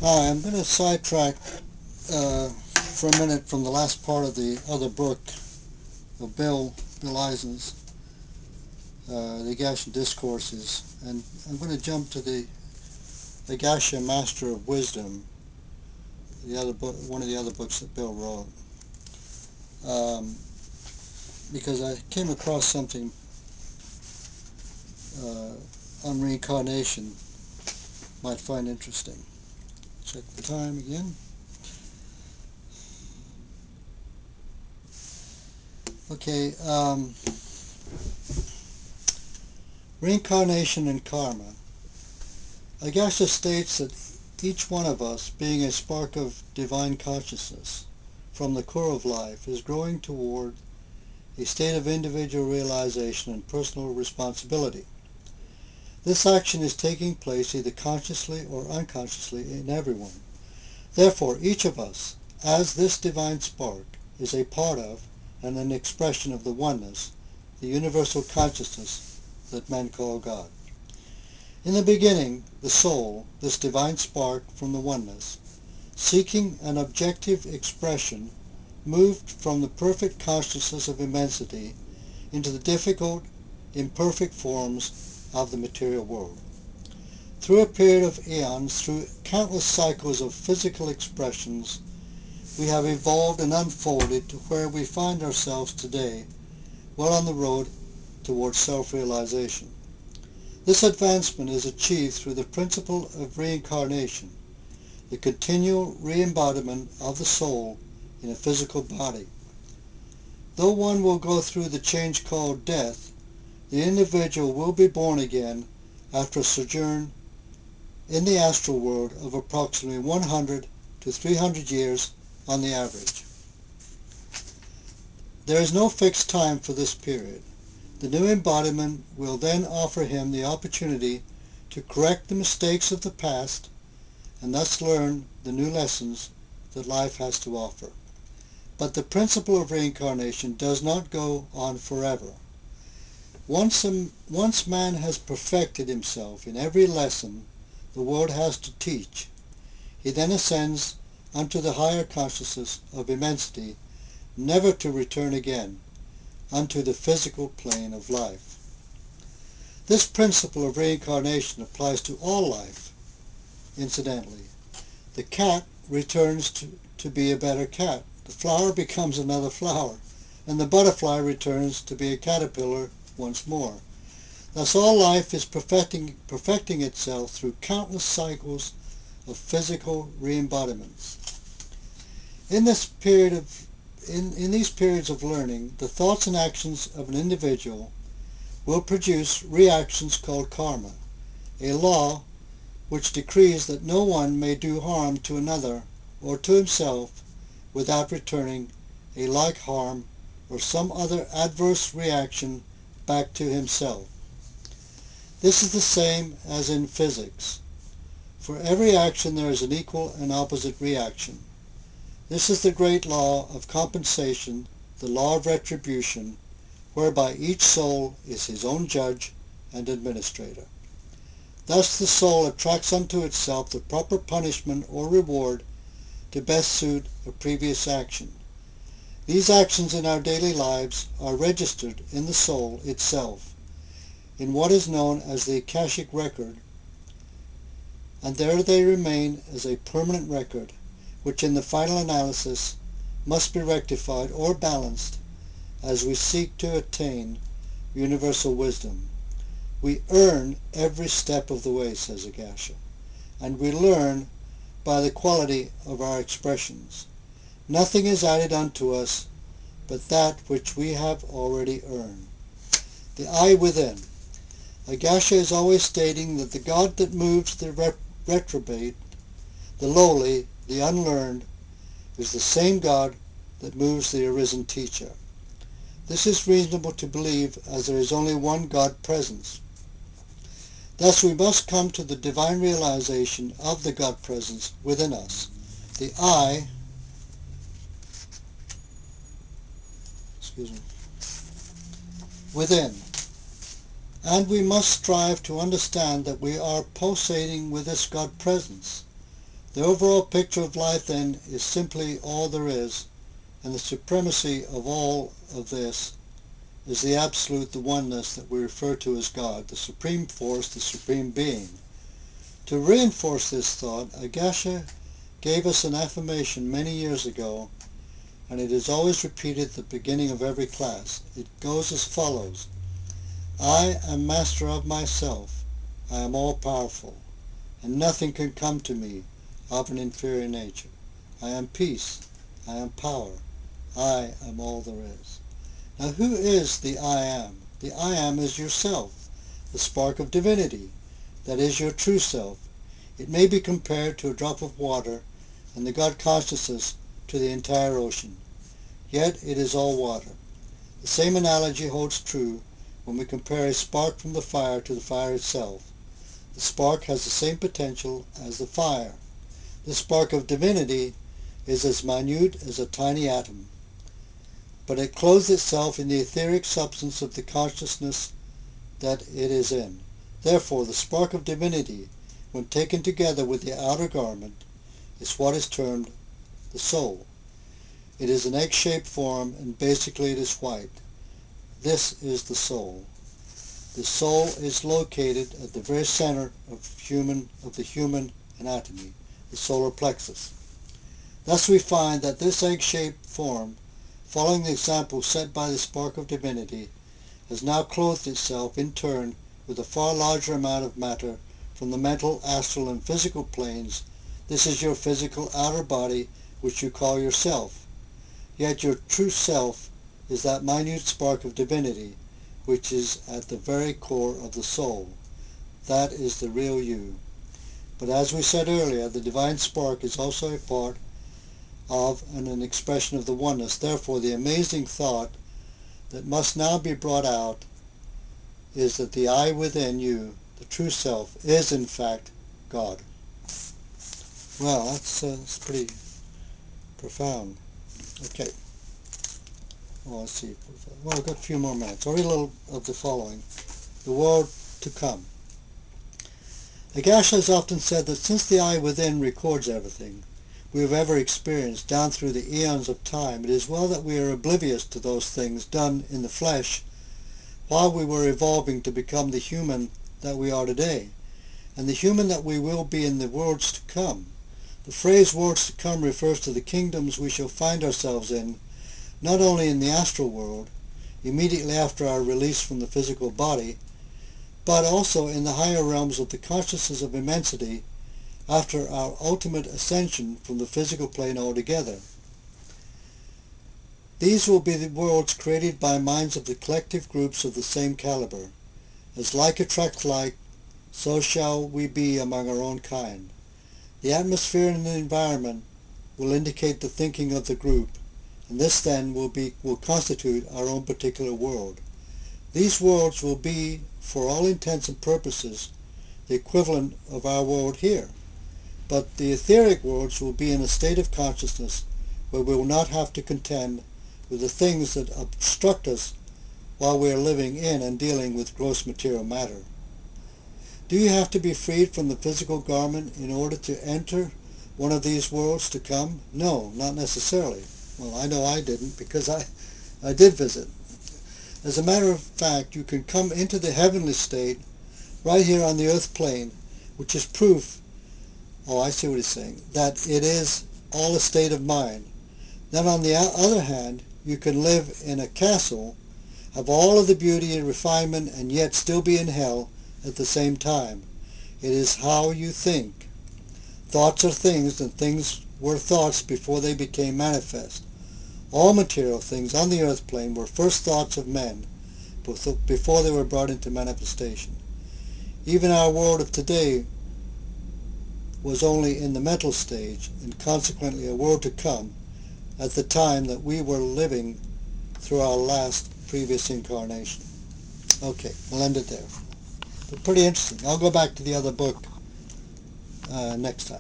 Hi, I'm going to sidetrack for a minute from the last part of the other book of Bill Eisen's, the Agasha Discourses, and I'm going to jump to the Agasha Master of Wisdom, the other book, one of the other books that Bill wrote, um, because I came across something on reincarnation might find interesting. Check the time again. Okay, reincarnation and karma. Agasha states that each one of us, being a spark of divine consciousness from the core of life, is growing toward a state of individual realization and personal responsibility. This action is taking place either consciously or unconsciously in everyone. Therefore, each of us, as this divine spark, is a part of and an expression of the oneness, the universal consciousness that men call God. In the beginning, the soul, this divine spark from the oneness, seeking an objective expression, moved from the perfect consciousness of immensity into the difficult, imperfect forms of the material world. Through a period of eons, through countless cycles of physical expressions, we have evolved and unfolded to where we find ourselves today, well on the road towards self-realization. This advancement is achieved through the principle of reincarnation, the continual re-embodiment of the soul in a physical body. Though one will go through the change called death, the individual will be born again after a sojourn in the astral world of approximately 100 to 300 years on the average. There is no fixed time for this period. The new embodiment will then offer him the opportunity to correct the mistakes of the past and thus learn the new lessons that life has to offer. But the principle of reincarnation does not go on forever. Once man has perfected himself in every lesson the world has to teach, he then ascends unto the higher consciousness of immensity, never to return again unto the physical plane of life. This principle of reincarnation applies to all life, incidentally. The cat returns to be a better cat. The flower becomes another flower, and the butterfly returns to be a caterpillar once more. Thus all life is perfecting itself through countless cycles of physical re-embodiments. In these periods of learning, the thoughts and actions of an individual will produce reactions called karma, a law which decrees that no one may do harm to another or to himself without returning a like harm or some other adverse reaction back to himself. This is the same as in physics. For every action there is an equal and opposite reaction. This is the great law of compensation, the law of retribution, whereby each soul is his own judge and administrator. Thus the soul attracts unto itself the proper punishment or reward to best suit a previous action. These actions in our daily lives are registered in the soul itself, in what is known as the Akashic record, and there they remain as a permanent record, which in the final analysis must be rectified or balanced as we seek to attain universal wisdom. We earn every step of the way, says Agasha, and we learn by the quality of our expressions. Nothing is added unto us but that which we have already earned. The I within. Agasha is always stating that the God that moves the reprobate, the lowly, the unlearned, is the same God that moves the arisen teacher. This is reasonable to believe, as there is only one God presence. Thus we must come to the divine realization of the God presence within us. The I, within. And we must strive to understand that we are pulsating with this God presence. The overall picture of life, then, is simply all there is, and the supremacy of all of this is the absolute, the oneness that we refer to as God, the supreme force, the supreme being. To reinforce this thought, Agasha gave us an affirmation many years ago, and it is always repeated at the beginning of every class. It goes as follows: I am master of myself. I am all-powerful, and nothing can come to me of an inferior nature. I am peace. I am power. I am all there is. Now, who is the I am? The I am is yourself, the spark of divinity. That is your true self. It may be compared to a drop of water and the God consciousness to the entire ocean. Yet it is all water. The same analogy holds true when we compare a spark from the fire to the fire itself. The spark has the same potential as the fire. This spark of divinity is as minute as a tiny atom, but it clothes itself in the etheric substance of the consciousness that it is in. Therefore, the spark of divinity, when taken together with the outer garment, is what is termed the soul. It is an egg-shaped form, and basically it is white. This is the soul. The soul is located at the very center of the human anatomy, the solar plexus. Thus we find that this egg-shaped form, following the example set by the spark of divinity, has now clothed itself in turn with a far larger amount of matter from the mental, astral, and physical planes. This is your physical outer body, which you call yourself. Yet your true self is that minute spark of divinity, which is at the very core of the soul. That is the real you. But as we said earlier, the divine spark is also a part of and an expression of the oneness. Therefore, the amazing thought that must now be brought out is that the I within you, the true self, is in fact God. Well, that's pretty profound. Okay. Well, let's see. Well, I've got a few more minutes. I'll read a little of the following. The world to come. Agasha has often said that since the I within records everything we have ever experienced down through the eons of time, it is well that we are oblivious to those things done in the flesh while we were evolving to become the human that we are today, and the human that we will be in the worlds to come. The phrase worlds to come refers to the kingdoms we shall find ourselves in, not only in the astral world, immediately after our release from the physical body, but also in the higher realms of the consciousness of immensity after our ultimate ascension from the physical plane altogether. These will be the worlds created by minds of the collective groups of the same caliber. As like attracts like, so shall we be among our own kind. The atmosphere and the environment will indicate the thinking of the group, and this then will constitute our own particular world. These worlds will be, for all intents and purposes, the equivalent of our world here. But the etheric worlds will be in a state of consciousness where we will not have to contend with the things that obstruct us while we are living in and dealing with gross material matter. Do you have to be freed from the physical garment in order to enter one of these worlds to come? No, not necessarily. Well, I know I didn't, because I did visit. As a matter of fact, you can come into the heavenly state right here on the earth plane, which is proof, oh, I see what he's saying, that it is all a state of mind. Then on the other hand, you can live in a castle, have all of the beauty and refinement, and yet still be in hell at the same time. It is how you think. Thoughts are things, and things were thoughts before they became manifest. All material things on the earth plane were first thoughts of men before they were brought into manifestation. Even our world of today was only in the mental stage, and consequently a world to come at the time that we were living through our last previous incarnation. Okay, we'll end it there. But pretty interesting. I'll go back to the other book next time.